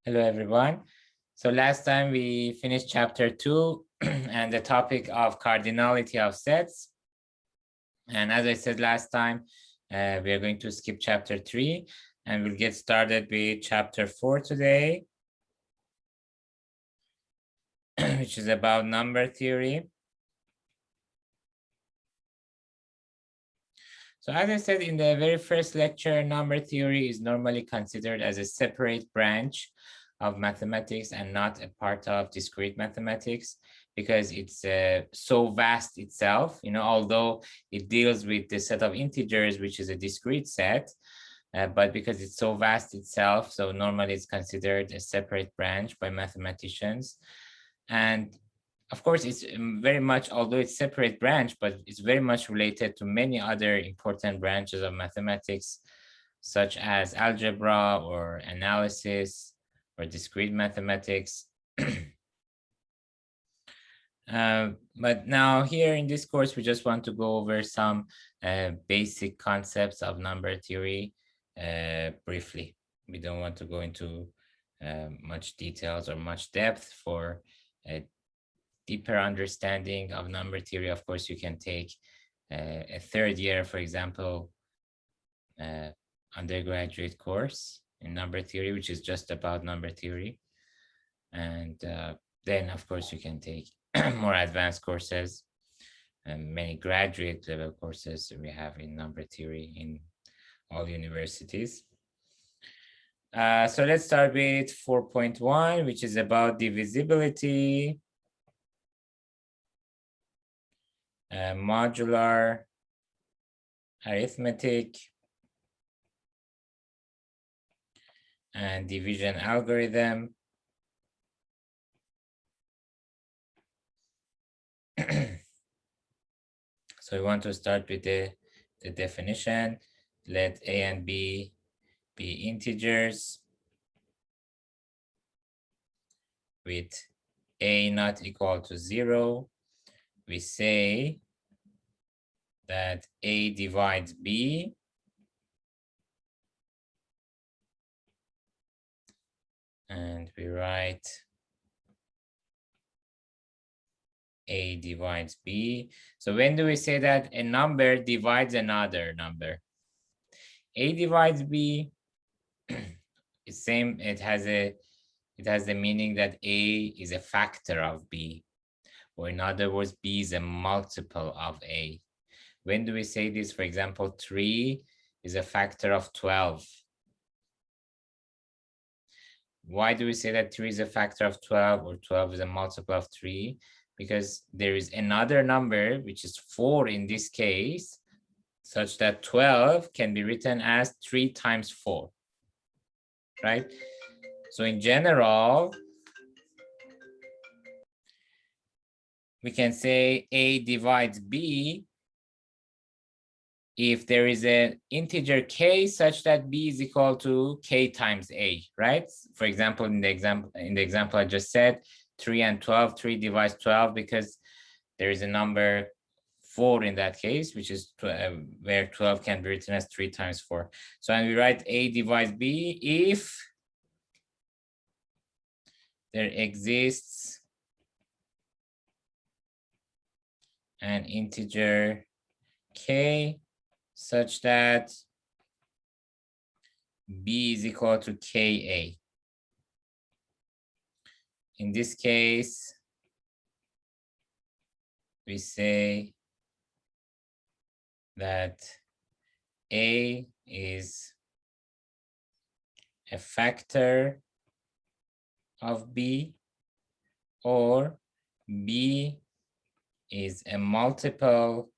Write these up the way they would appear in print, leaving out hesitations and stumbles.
Hello, everyone. So last time we finished chapter 2 and the topic of cardinality of sets. And as I said last time, we are going to skip chapter 3 and we'll get started with chapter 4 today, which is about number theory. So as I said in the very first lecture, number theory is normally considered as a separate branch of mathematics and not a part of discrete mathematics because it's so vast itself, although it deals with the set of integers, which is a discrete set, but because it's so vast itself, so normally it's considered a separate branch by mathematicians. And of course, it's very much, although it's a separate branch, but it's very much related to many other important branches of mathematics, such as algebra or analysis or discrete mathematics. But now here in this course, we just want to go over some basic concepts of number theory briefly. We don't want to go into much details or much depth. For a deeper understanding of number theory, of course, you can take a third year, for example, undergraduate course in number theory, which is just about number theory. And then, of course, you can take more advanced courses and many graduate level courses we have in number theory in all universities. So let's start with 4.1, which is about divisibility, modular arithmetic, and division algorithm. So we want to start with the definition. Let A and B be integers with A not equal to 0. We say that A divides B and we write A divides B. So when do we say that a number divides another number? A divides B, it's same, it has the meaning that A is a factor of B, or in other words, B is a multiple of A. When do we say this? For example, 3 is a factor of 12. Why do we say that 3 is a factor of 12 or 12 is a multiple of 3? Because there is another number, which is 4 in this case, such that 12 can be written as 3 times 4, right? So in general, we can say A divides B if there is an integer k such that B is equal to k times A, right? For example, in the example I just said, 3 and 12, 3 divides 12 because there is a number 4 in that case, which is where 12 can be written as 3 times 4. So when we write A divides B if there exists an integer k such that B is equal to Ka. In this case, we say that A is a factor of B, or B is a multiple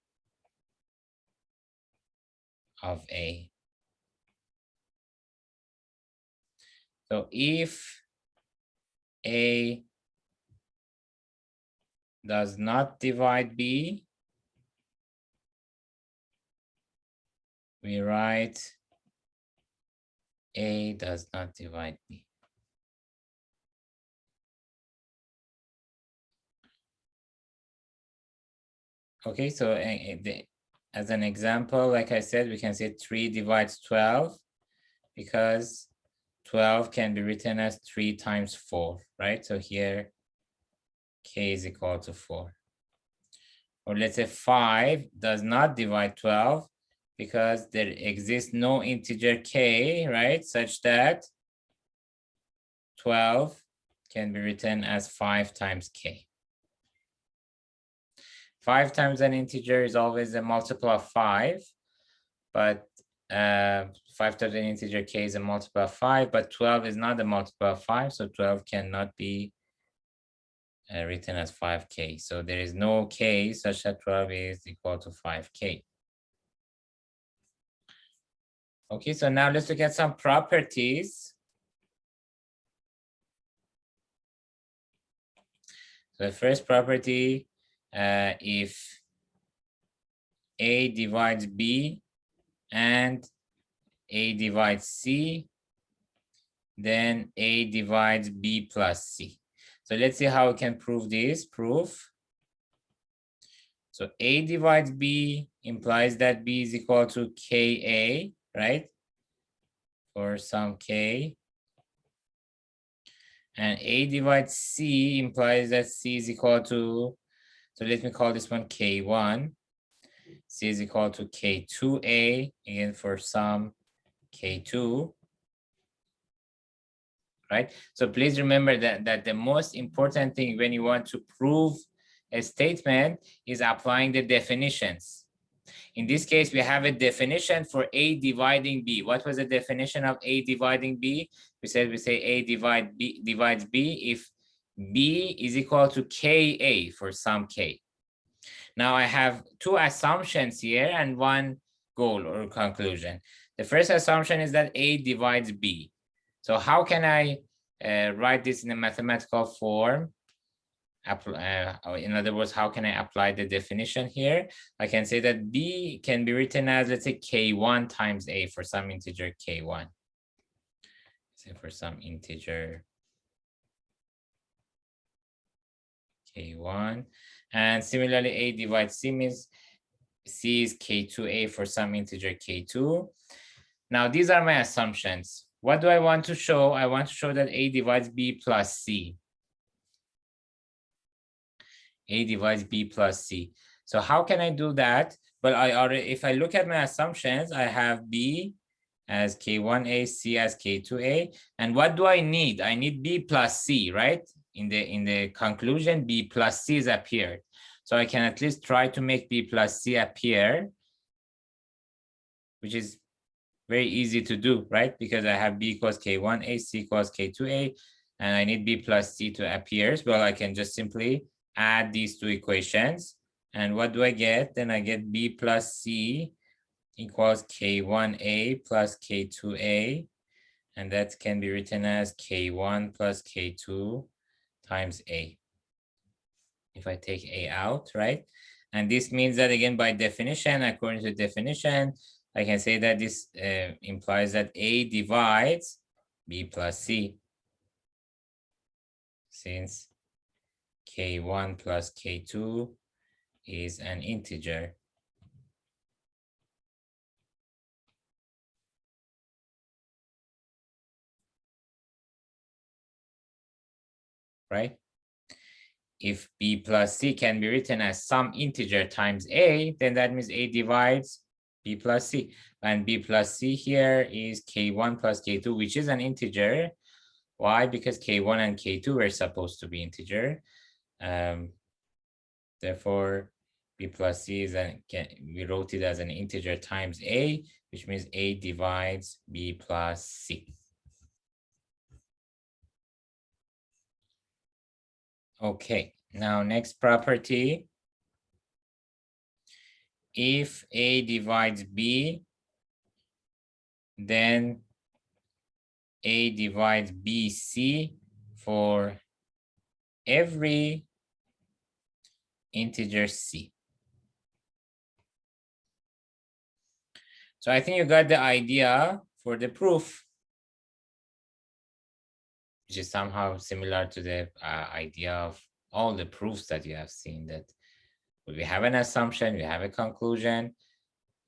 of A. So if A does not divide B, we write A does not divide B. Okay, so as an example, like I said, we can say 3 divides 12 because 12 can be written as 3 times 4, right? So here, k is equal to 4. Or let's say 5 does not divide 12 because there exists no integer k, right? Such that 12 can be written as 5 times k. 5 times an integer is always a multiple of 5, but 5 times an integer k is a multiple of 5, but 12 is not a multiple of 5, so 12 cannot be written as 5k. So there is no k such that 12 is equal to 5k. Okay, so now let's look at some properties. So the first property, if A divides B and A divides C, then A divides B plus C. So let's see how we can prove this. Proof. So A divides B implies that B is equal to KA, right? For some K. And A divides C implies that C is equal to, so let me call this one K1. C is equal to K2A, again for some K2. Right? So please remember that the most important thing when you want to prove a statement is applying the definitions. In this case, we have a definition for A dividing B. What was the definition of A dividing B? We say A divides B if B is equal to KA for some K. Now I have two assumptions here and one goal or conclusion. The first assumption is that A divides B. So how can I write this in a mathematical form? In other words, how can I apply the definition here? I can say that B can be written as, let's say, K1 times A for some integer K1. Say for some integer K1. And similarly, A divides C means C is K2A for some integer K2. Now, these are my assumptions. What do I want to show? I want to show that A divides B plus C. A divides B plus C. So how can I do that? Well, if I look at my assumptions, I have B as K1A, C as K2A. And what do I need? I need B plus C, right? In the conclusion, B plus C is appeared. So I can at least try to make B plus C appear, which is very easy to do, right? Because I have B equals K1A, C equals K2A, and I need B plus C to appear. Well, I can just simply add these two equations. And what do I get? Then I get B plus C equals K1A plus K2A. And that can be written as K1 plus K2 times A. If I take A out, right? And this means that, again, by definition, according to definition, I can say that this implies that A divides B plus C, since K1 plus K2 is an integer. Right? If B plus C can be written as some integer times A, then that means A divides B plus C. And B plus C here is K1 plus K2, which is an integer. Why? Because K1 and K2 were supposed to be integer. Therefore, B plus C is we wrote it as an integer times A, which means A divides B plus C. Okay, now next property. If A divides B, then A divides BC for every integer C. So I think you got the idea for the proof, which is somehow similar to the idea of all the proofs that you have seen, that we have an assumption, we have a conclusion,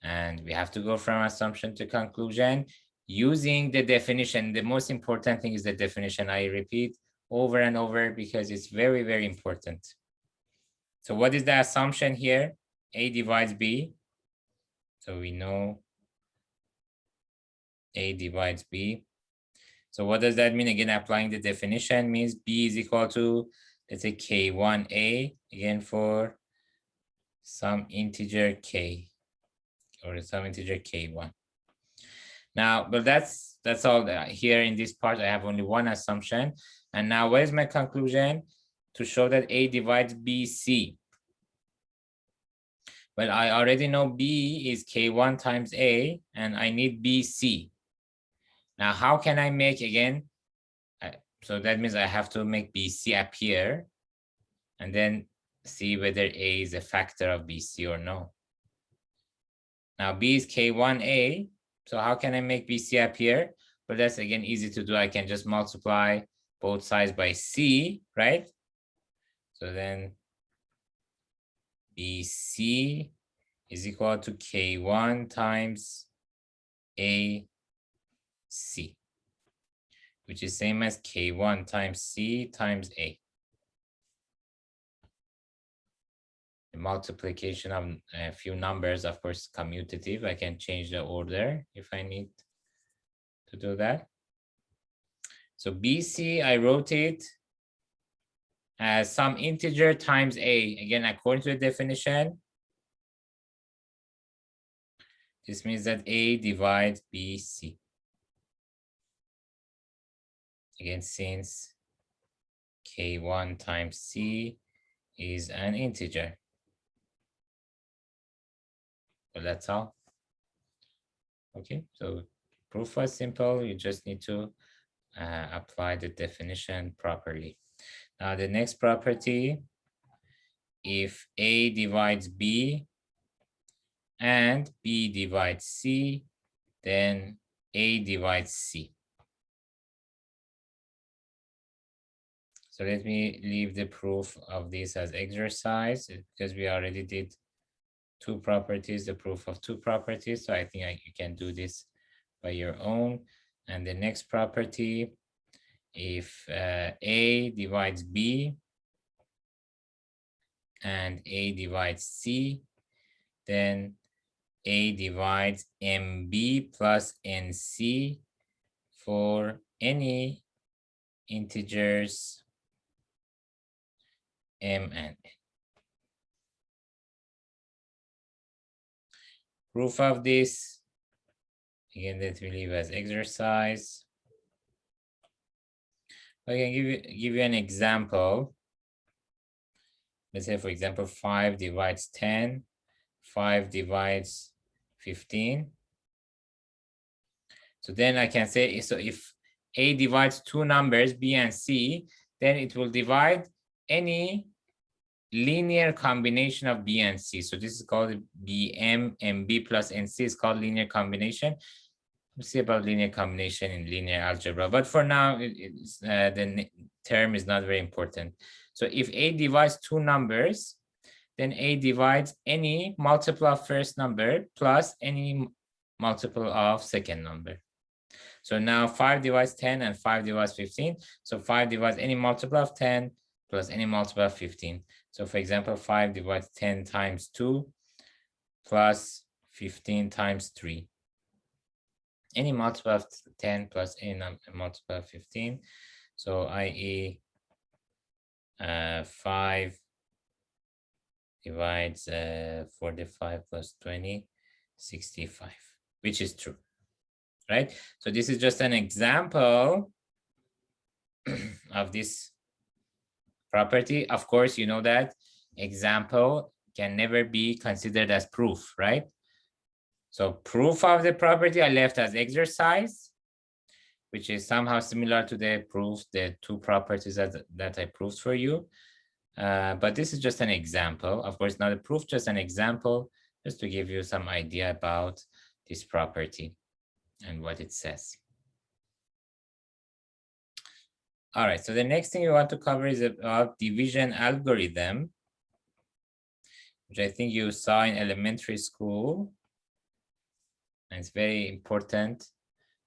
and we have to go from assumption to conclusion. using the definition. The most important thing is the definition. I repeat over and over because it's very, very important. So what is the assumption here? A divides B. So we know A divides B. So what does that mean? Again, applying the definition means B is equal to, let's say, K1A, again, for some integer K, or some integer K1. Now, but that's all here in this part. I have only one assumption. And now what is my conclusion? To show that A divides BC. Well, I already know B is K1 times A, and I need BC. Now, how can I make, again, so that means I have to make BC appear and then see whether A is a factor of BC or no. Now, B is K1A. So how can I make BC appear? But that's, again, easy to do. I can just multiply both sides by C, right? So then BC is equal to K1 times AC, which is same as K1 times C times A. The multiplication of a few numbers, of course, commutative. I can change the order if I need to do that. So BC, I wrote it as some integer times A. Again, according to the definition, this means that A divides BC. Again, since K1 times C is an integer. Well, that's all. Okay, so proof was simple. You just need to apply the definition properly. Now, the next property, if A divides B and B divides C, then A divides C. So let me leave the proof of this as exercise because we already did two properties, the proof of two properties. So I think you can do this by your own. And the next property, if A divides B and A divides C, then A divides MB plus NC for any integers M and N. Proof of this, again, that we leave as exercise. I can give you an example. Let's say, for example, 5 divides 10, 5 divides 15. So then I can say, so if A divides two numbers, B and C, then it will divide any linear combination of B and C. So this is called BM, MB plus NC is called linear combination. We'll see about linear combination in linear algebra, but for now, the term is not very important. So if A divides two numbers, then A divides any multiple of first number plus any multiple of second number. So now 5 divides 10 and 5 divides 15. So 5 divides any multiple of 10 plus any multiple of 15. So for example, 5 divides 10 times 2 plus 15 times 3. Any multiple of 10 plus any multiple of 15. So i.e. 5 divides 45 plus 20, 65, which is true, right? So this is just an example of this property. Of course, you know that example can never be considered as proof, right? So proof of the property I left as exercise, which is somehow similar to the proof, the two properties that I proved for you. But this is just an example. Of course, not a proof, just an example, just to give you some idea about this property and what it says. All right, so the next thing we want to cover is about division algorithm, which I think you saw in elementary school. And it's very important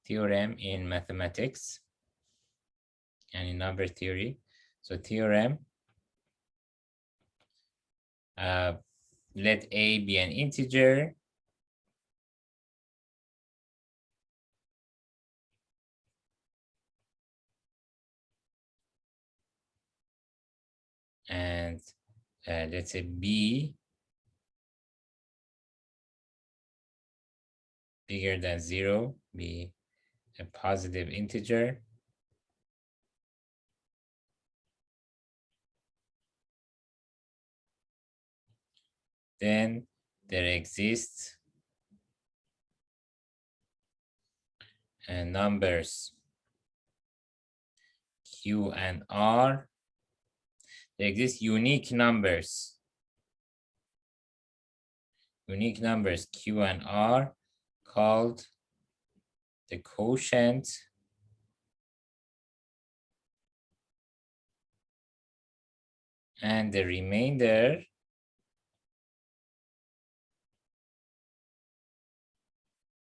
theorem in mathematics and in number theory. So theorem, let A be an integer and let's say B bigger than 0, be a positive integer. Then there exists numbers Q and R. There exist unique numbers Q and R called the quotient and the remainder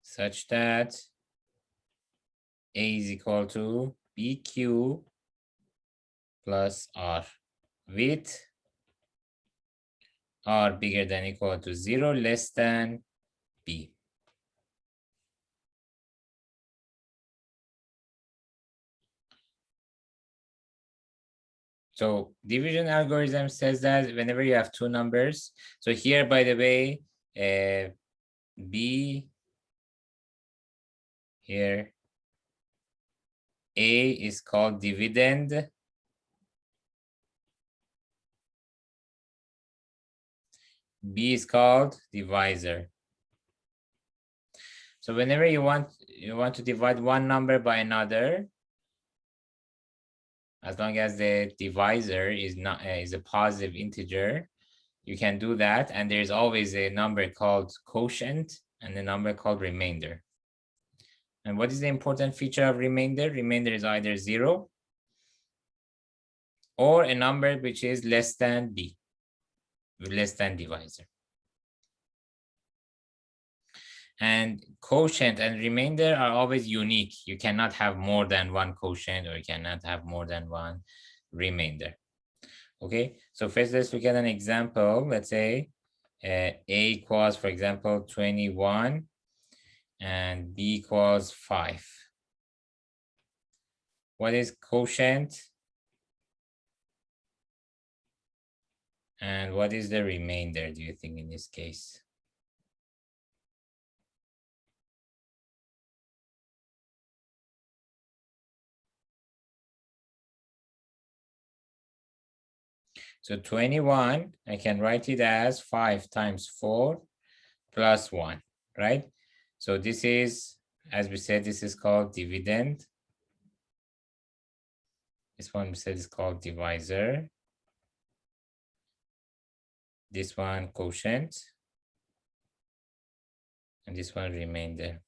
such that A is equal to BQ plus R, with R bigger than equal to 0, less than B. So division algorithm says that whenever you have two numbers, so here, by the way, B here, A is called dividend, B is called divisor. So whenever you want to divide one number by another, as long as the divisor is a positive integer, you can do that. And there's always a number called quotient and a number called remainder. And what is the important feature of remainder? Remainder is either 0 or a number which is less than B, less than divisor. And quotient and remainder are always unique. You cannot have more than one quotient, or you cannot have more than one remainder. Okay, so first let's look at an example. Let's say A equals, for example, 21 and B equals 5. What is quotient? And what is the remainder, do you think, in this case? So 21, I can write it as 5 times 4 plus 1, right? So this is, as we said, this is called dividend. This one we said is called divisor. This one quotient. And this one remainder.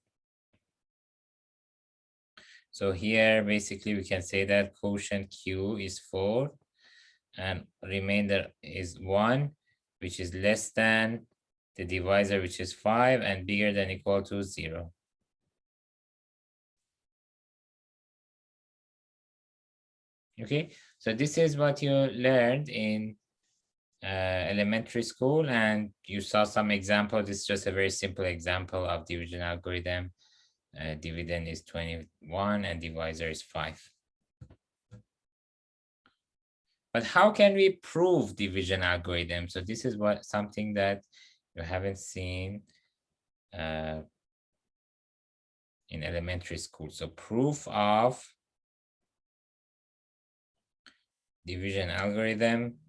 So here, basically, we can say that quotient Q is 4 and remainder is 1, which is less than the divisor, which is 5, and bigger than equal to 0. Okay, so this is what you learned in elementary school, and you saw some example. This is just a very simple example of division algorithm. Dividend is 21 and divisor is 5. But how can we prove division algorithm? So this is something that you haven't seen in elementary school. So proof of division algorithm.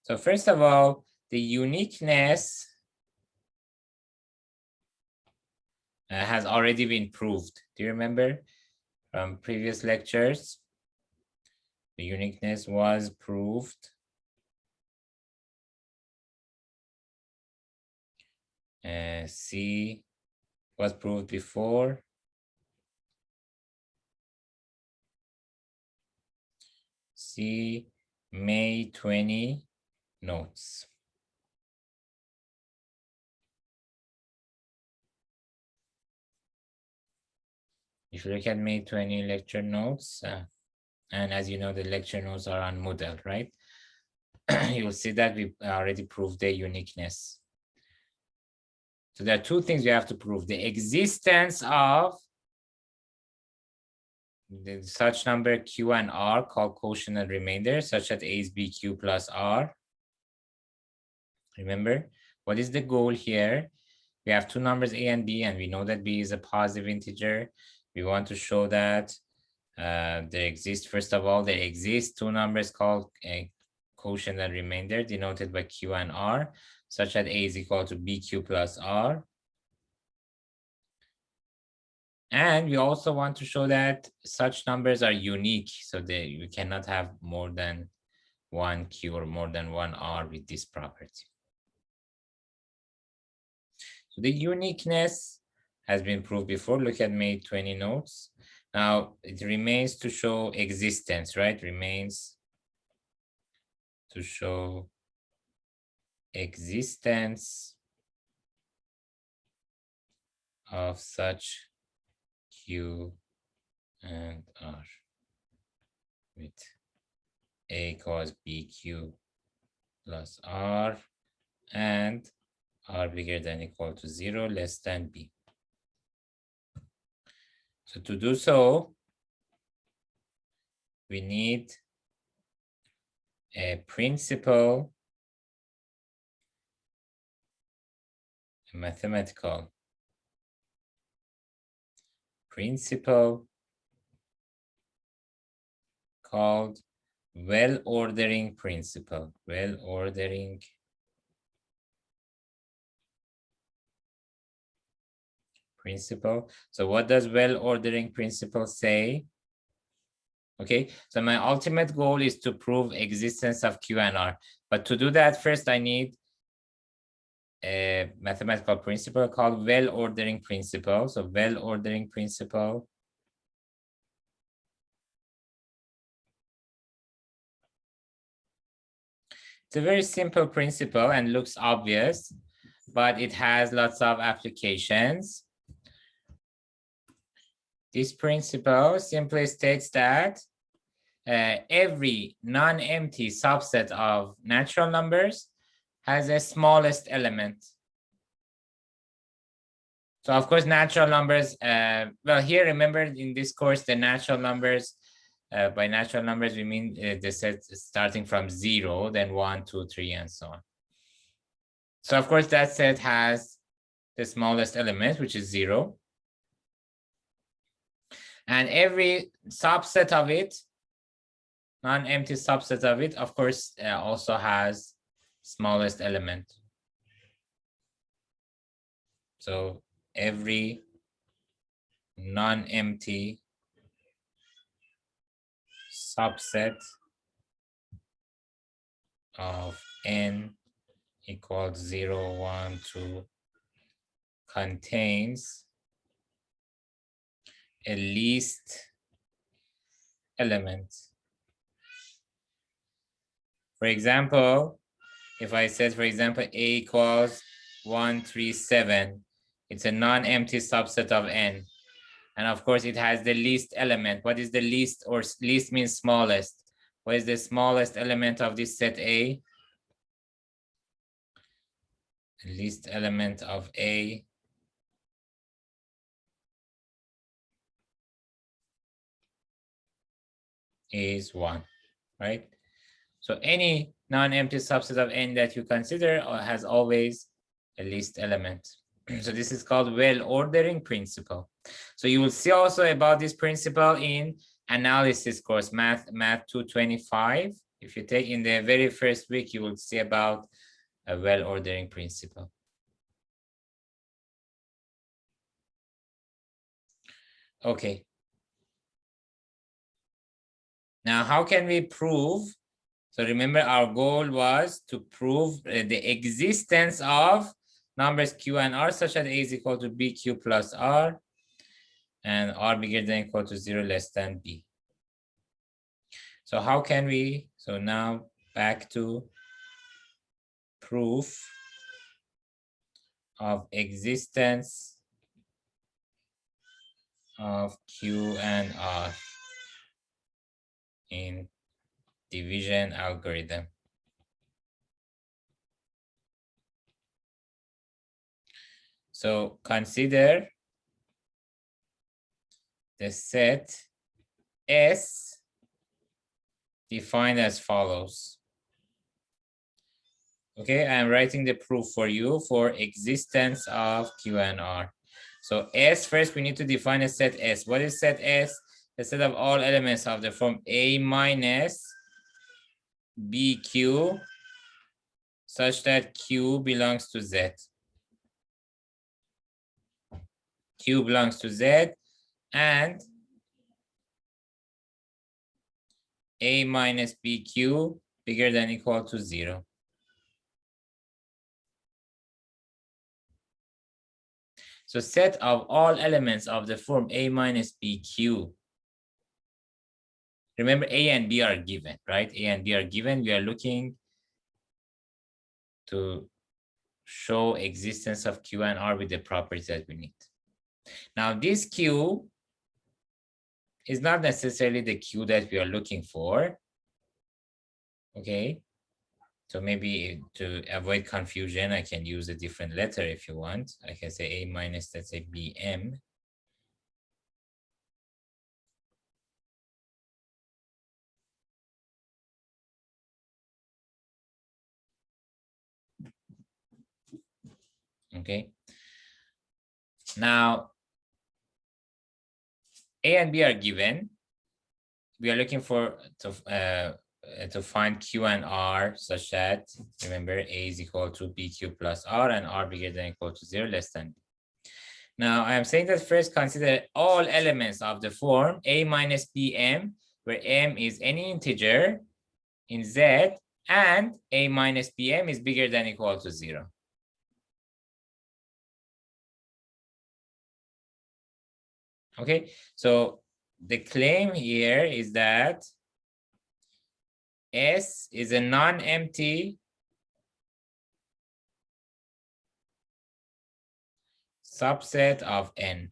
So first of all, the uniqueness has already been proved. Do you remember from previous lectures? The uniqueness was proved. C was proved before. C, May 20 notes. If you look at May 20 lecture notes, and as you know, the lecture notes are on Moodle, right? You'll see that we already proved the uniqueness. So there are two things you have to prove: the existence of such number Q and R called quotient and remainder, such that A is BQ plus R. Remember, what is the goal here? We have two numbers A and B, and we know that B is a positive integer. We want to show that there exist, first of all, there exist two numbers called a quotient and remainder denoted by Q and R, such that A is equal to BQ plus R. And we also want to show that such numbers are unique, so we cannot have more than one Q or more than one R with this property. So the uniqueness has been proved before. Look at May 20 notes. Now it remains to show existence, right? Remains to show existence of such Q and R with A cos BQ plus R and R bigger than or equal to 0, less than B. So to do so, we need a principle, a mathematical principle called well-ordering principle. Well-ordering principle. So what does well-ordering principle say? Okay, so my ultimate goal is to prove existence of Q and R. But to do that, first I need a mathematical principle called well-ordering principle. So well-ordering principle it's a very simple principle and looks obvious, but it has lots of applications. This principle simply states that every non-empty subset of natural numbers has a smallest element. So of course, natural numbers, well, here, remember in this course, the natural numbers, by natural numbers, we mean the set starting from 0, then 1, 2, 3, and so on. So of course, that set has the smallest element, which is 0. And every subset of it, non-empty subset of it, of course, also has smallest element. So every non-empty subset of n equals 0, 1, 2 contains a least element. For example, if I said, for example, A equals 1, 3, 7, it's a non-empty subset of n. And of course, it has the least element. What is the least, or least means smallest? What is the smallest element of this set A? The least element of A is 1, right? So any non-empty subset of n that you consider has always a least element. So this is called well-ordering principle. So you will see also about this principle in analysis course, Math 225. If you take in the very first week, you will see about a well-ordering principle. Okay. Now, how can we prove? So remember, our goal was to prove the existence of numbers Q and R such that A is equal to BQ plus R and R bigger than or equal to 0, less than B. So how can we, so now back to proof of existence of Q and R in division algorithm. So consider the set S defined as follows. Okay, I'm writing the proof for you for existence of Q and R. So S, first we need to define a set S. What is set S? The set of all elements of the form A minus BQ such that Q belongs to Z. Q belongs to Z and A minus BQ bigger than or equal to 0. So set of all elements of the form A minus BQ. Remember, A and B are given, right? A and B are given. We are looking to show existence of Q and R with the properties that we need. Now, this Q is not necessarily the Q that we are looking for. Okay. So maybe to avoid confusion, I can use a different letter if you want. I can say A minus, let's say BM. Okay. Now, A and B are given. We are looking for to find Q and R such that, remember, A is equal to BQ plus R and R bigger than or equal to 0, less than B. Now, I am saying that first consider all elements of the form A minus BM, where M is any integer in Z, and A minus BM is bigger than or equal to 0. Okay, so the claim here is that S is a non-empty subset of N.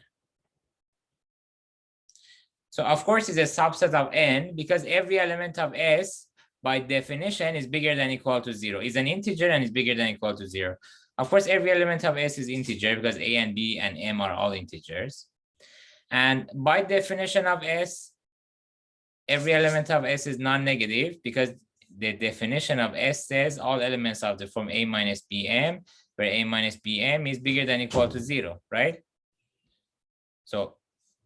So of course it's a subset of N because every element of S by definition is bigger than or equal to 0. Is an integer and is bigger than or equal to 0. Of course, every element of S is integer because A and B and M are all integers. And by definition of S, every element of S is non-negative because the definition of S says all elements of the form A minus BM, where A minus BM is bigger than or equal to 0, right? So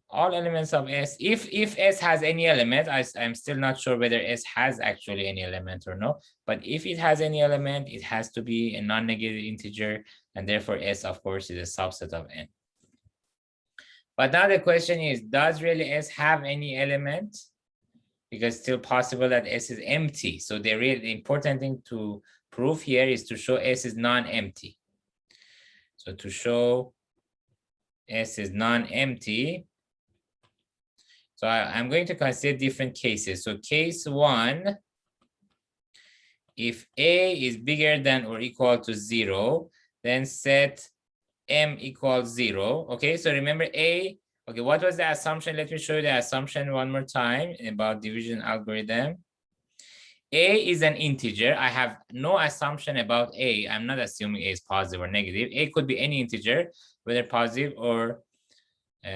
all elements of S, if S has any element, I'm still not sure whether S has actually any element or no, but if it has any element, it has to be a non-negative integer, and therefore S, of course, is a subset of N. But now the question is, does really S have any element? Because it's still possible that S is empty. So the really important thing to prove here is to show S is non-empty. So to show S is non-empty, so I'm going to consider different cases. So case 1, if A is bigger than or equal to 0, then set M equals 0. Okay, so remember A. Okay, what was the assumption? Let me show you the assumption one more time about division algorithm. A is an integer. I have no assumption about A. I'm not assuming A is positive or negative. A could be any integer, whether positive or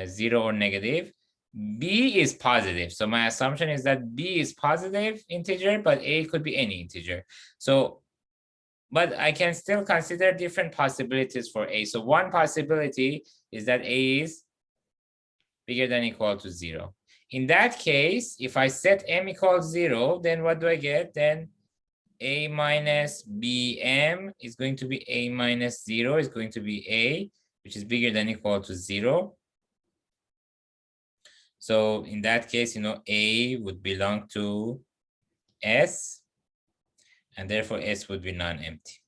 0 or negative. B is positive. So my assumption is that B is positive integer, but A could be any integer. So, but I can still consider different possibilities for A. So one possibility is that A is bigger than or equal to 0. In that case, if I set M equals 0, then what do I get? Then A minus BM is going to be A minus 0 is going to be A, which is bigger than or equal to 0. So in that case, A would belong to S, and therefore S would be non-empty.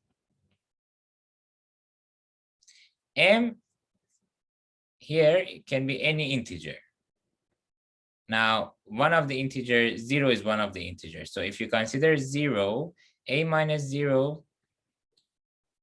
M here can be any integer. Now, one of the integers, 0 is one of the integers. So if you consider 0, A minus 0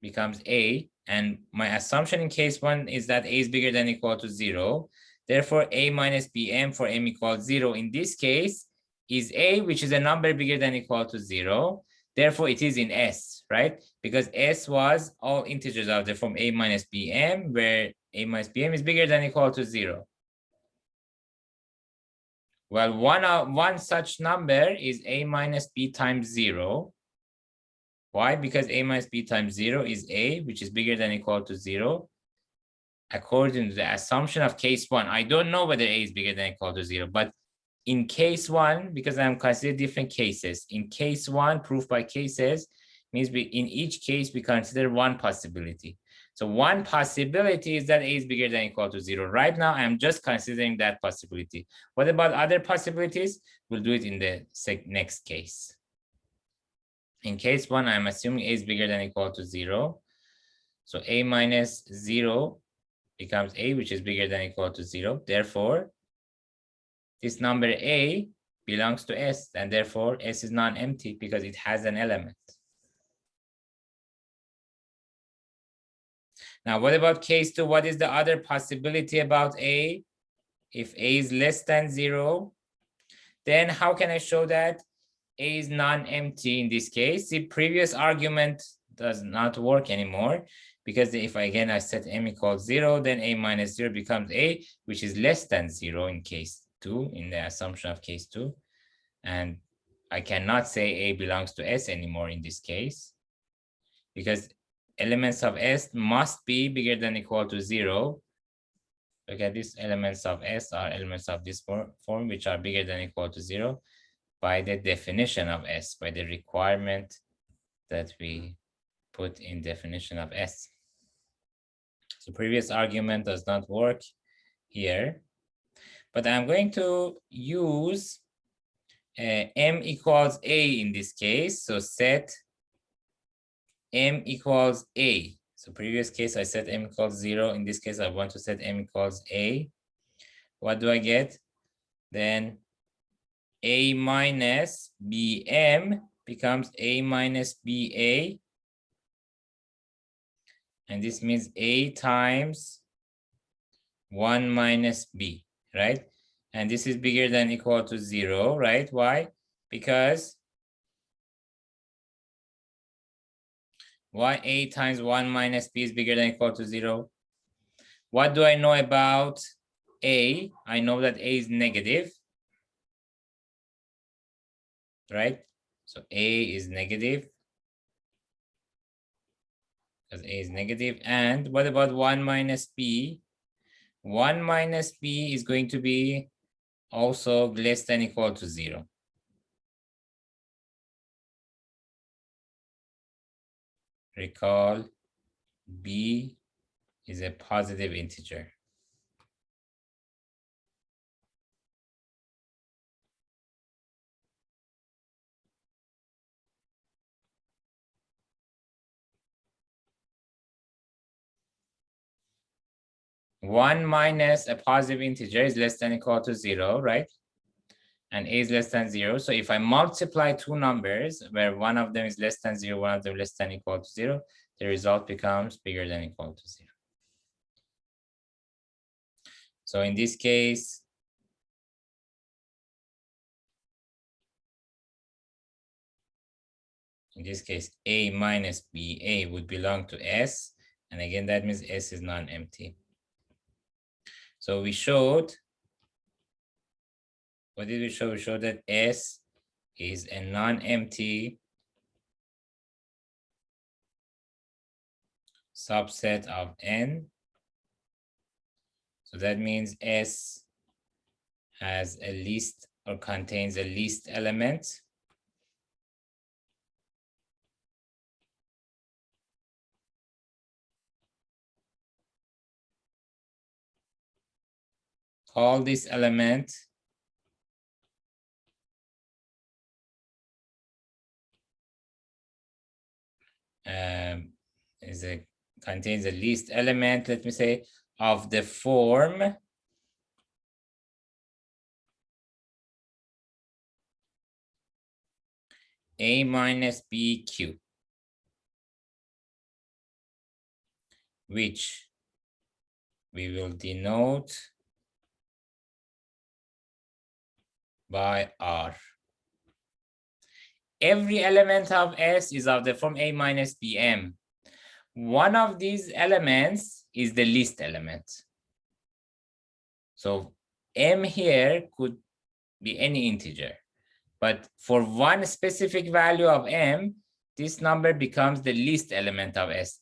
becomes A. And my assumption in case 1 is that A is bigger than or equal to 0. Therefore, a minus bm for m equals 0 in this case is a, which is a number bigger than or equal to 0. Therefore, it is in S, right? Because S was all integers of the form a minus bm, where a minus bm is bigger than or equal to 0. Well, one such number is a minus b times 0. Why? Because a minus b times 0 is a, which is bigger than or equal to 0. According to the assumption of case 1, I don't know whether a is bigger than or equal to 0, but in case 1, because I'm considering different cases, in case 1, proof by cases means in each case we consider one possibility. So one possibility is that a is bigger than or equal to 0. Right now, I'm just considering that possibility. What about other possibilities? We'll do it in the next case. In case 1, I'm assuming a is bigger than or equal to 0. So a minus 0 becomes a, which is bigger than or equal to 0. Therefore, this number a belongs to S, and therefore S is non-empty because it has an element. Now, what about case 2? What is the other possibility about a? If a is less than 0, then how can I show that a is non-empty in this case? The previous argument does not work anymore, because if I set m equals 0, then a minus 0 becomes a, which is less than 0 in case 2, in the assumption of case 2. And I cannot say a belongs to S anymore in this case, because elements of S must be bigger than or equal to 0. Look at these elements of S are elements of this form, which are bigger than or equal to 0 by the definition of S, by the requirement that we put in definition of S. So previous argument does not work here, but I'm going to use m equals a in this case. So set m equals a. So previous case, I set m equals 0. In this case, I want to set m equals a. What do I get? Then a minus bm becomes a minus ba. And this means a times 1 minus b, right? And this is bigger than or equal to 0, right? Why? Because why a times 1 minus b is bigger than or equal to 0? What do I know about a? I know that a is negative, right? So a is negative, because a is negative. And what about 1 minus b? 1 minus b is going to be also less than or equal to 0. Recall, b is a positive integer. One minus a positive integer is less than or equal to 0, right? And a is less than 0. So if I multiply two numbers where one of them is less than 0, one of them less than or equal to 0, the result becomes bigger than or equal to 0. So in this case, a minus ba would belong to S. And again, that means S is non-empty. So we showed, what did we show? We showed that S is a non-empty subset of N. So that means S has a least or contains a least element. Call this element contains a least element, let me say, of the form a minus bq, which we will denote by R. Every element of S is of the form A minus BM. One of these elements is the least element. So M here could be any integer. But for one specific value of M, this number becomes the least element of S.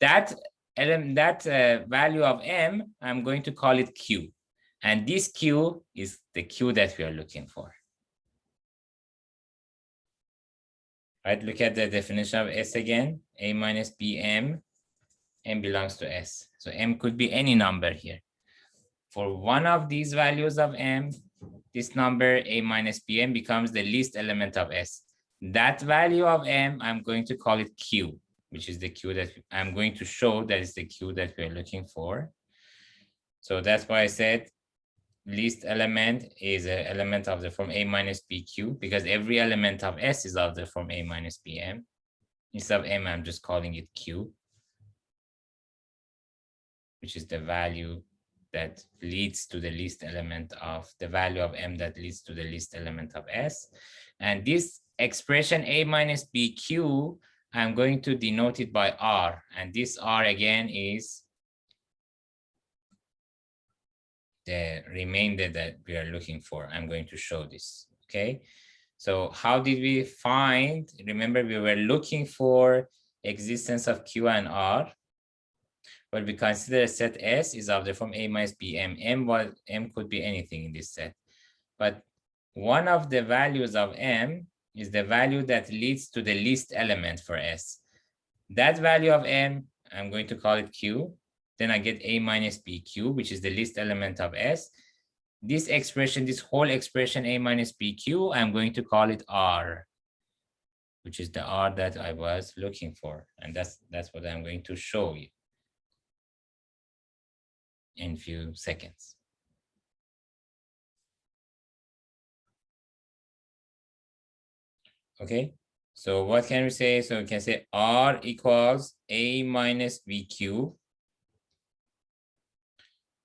That value of M, I'm going to call it Q. And this Q is the Q that we are looking for. Right, look at the definition of S again. A minus BM, M belongs to S. So M could be any number here. For one of these values of M, this number A minus BM becomes the least element of S. That value of M, I'm going to call it Q, which is the Q that I'm going to show that is the Q that we're looking for. So that's why I said least element is an element of the form A minus BQ, because every element of S is of the form A minus BM. Instead of M, I'm just calling it Q, which is the value that leads to the least element of the value of M that leads to the least element of S. And this expression A minus BQ, I'm going to denote it by R. And this R again is the remainder that we are looking for. I'm going to show this, okay? So how did we find, remember we were looking for existence of Q and R, but we consider a set S is of the form A minus BM. M could be anything in this set. But one of the values of M is the value that leads to the least element for S. That value of M, I'm going to call it Q. Then I get A minus BQ, which is the least element of S. This expression, this whole expression A minus BQ, I'm going to call it R, which is the R that I was looking for. And that's what I'm going to show you in a few seconds. Okay, so what can we say? So we can say R equals A minus BQ,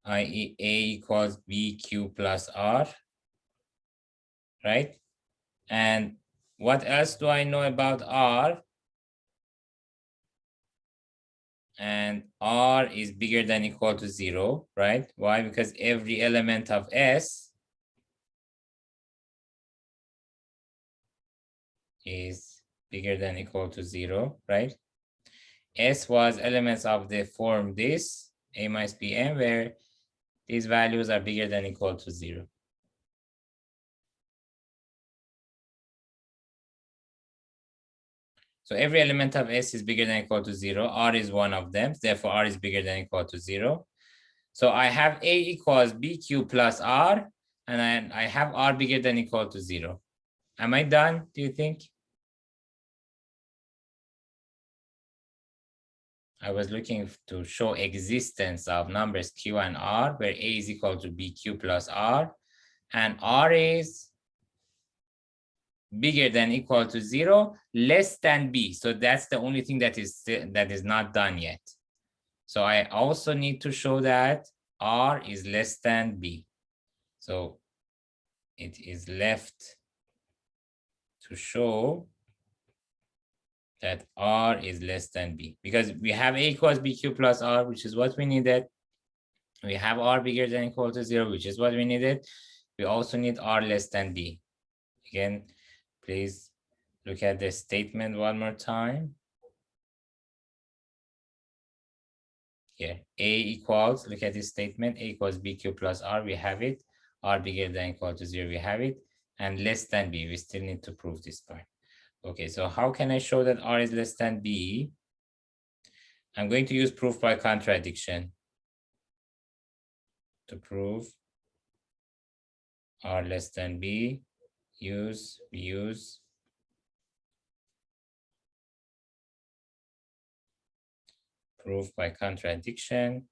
i.e. A equals BQ plus R, right? And what else do I know about R? And R is bigger than equal to 0, right? Why? Because every element of S is bigger than equal to 0, right? S was elements of the form this, A minus BM, where these values are bigger than equal to 0. So every element of S is bigger than equal to 0. R is one of them. Therefore, R is bigger than equal to 0. So I have A equals BQ plus R, and I have R bigger than equal to 0. Am I done, do you think? I was looking to show existence of numbers Q and R, where A is equal to BQ plus R, and R is bigger than equal to 0, less than B. So that's the only thing that is not done yet. So I also need to show that R is less than B. So it is left to show that R is less than B, because we have A equals BQ plus R, which is what we needed. We have R bigger than equal to 0, which is what we needed. We also need R less than B. Again, please look at the statement one more time. Here, A equals, look at this statement, A equals BQ plus R, we have it. R bigger than equal to 0, we have it. And less than B, we still need to prove this part. Okay, so how can I show that R is less than B? I'm going to use proof by contradiction to prove R less than B. We use proof by contradiction.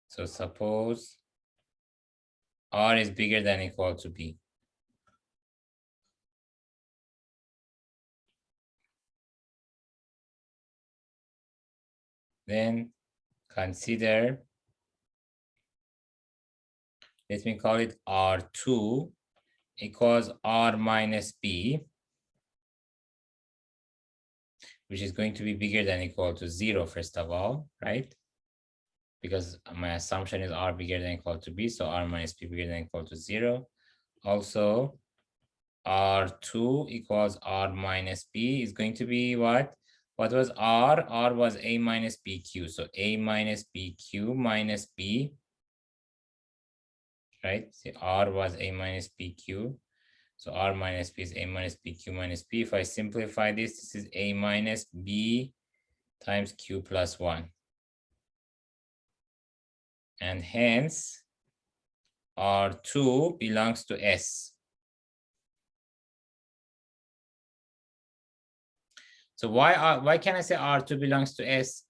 So suppose R is bigger than equal to B. Then consider, let me call it R2 equals R minus B, which is going to be bigger than or equal to 0, first of all, right? Because my assumption is R bigger than or equal to B, so R minus B bigger than or equal to 0. Also, R2 equals R minus B is going to be what? What was R? R was A minus BQ. So A minus BQ minus B, right? See, R was A minus BQ. So R minus B is A minus BQ minus B. If I simplify this, this is A minus B times Q plus 1. And hence, R2 belongs to S. So why can I say R2 belongs to S?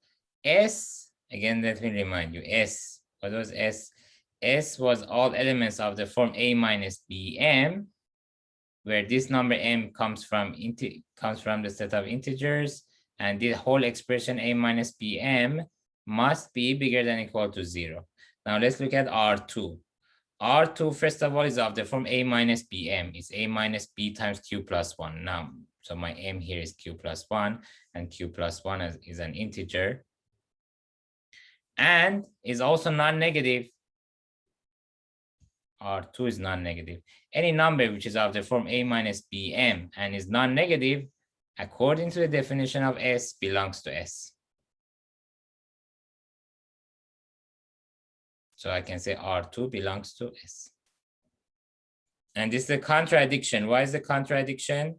S, again, let me remind you, S, what was S? S was all elements of the form A minus BM, where this number M comes from the set of integers, and the whole expression A minus BM must be bigger than or equal to 0. Now let's look at R2. R2, first of all, is of the form A minus BM. It's A minus B times Q plus 1. Now, so my M here is Q plus 1, and Q plus 1 is an integer. And is also non-negative. R2 is non-negative. Any number which is of the form A minus BM and is non-negative, according to the definition of S, belongs to S. So I can say R2 belongs to S. And this is a contradiction. Why is the contradiction?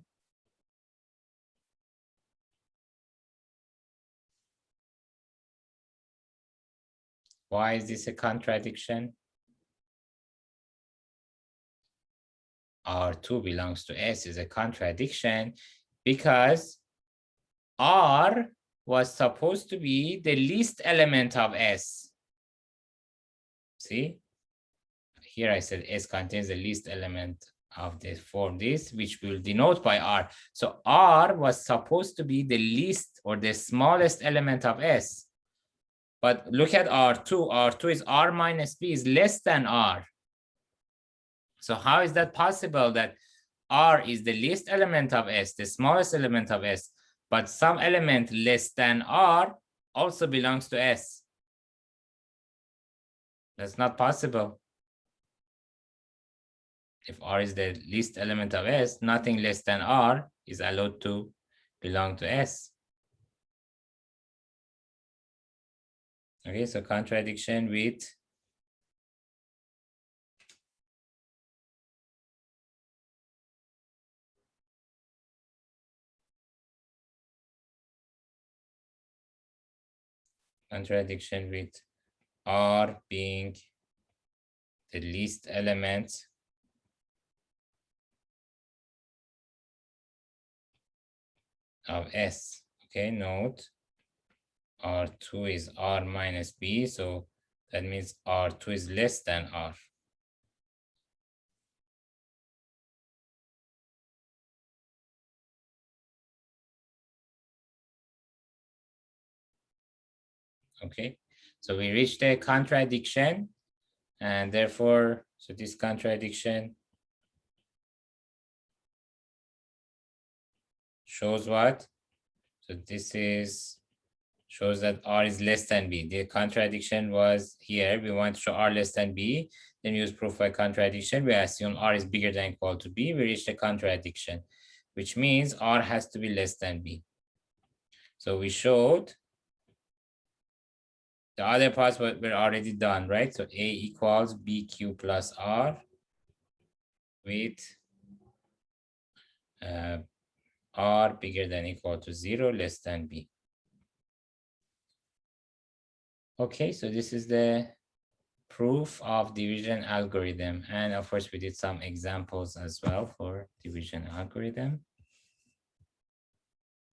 Why is this a contradiction? R2 belongs to S is a contradiction because R was supposed to be the least element of S. See? Here I said S contains the least element of the form this, which will denote by R. So R was supposed to be the least or the smallest element of S. But look at R2. R2 is R minus B is less than R. So how is that possible that R is the least element of S, the smallest element of S, but some element less than R also belongs to S? That's not possible. If R is the least element of S, nothing less than R is allowed to belong to S. Okay, so contradiction with R being the least element of S. Okay, note R2 is R minus B, so that means R2 is less than R. Okay, so we reached a contradiction, and therefore, so this contradiction shows what? So this shows that R is less than B. The contradiction was here. We want to show R less than B. Then we use proof by contradiction. We assume R is bigger than or equal to B. We reached a contradiction, which means R has to be less than B. So we showed the other parts were already done, right? So A equals BQ plus R with R bigger than or equal to 0, less than B. Okay, so this is the proof of division algorithm. And of course, we did some examples as well for division algorithm.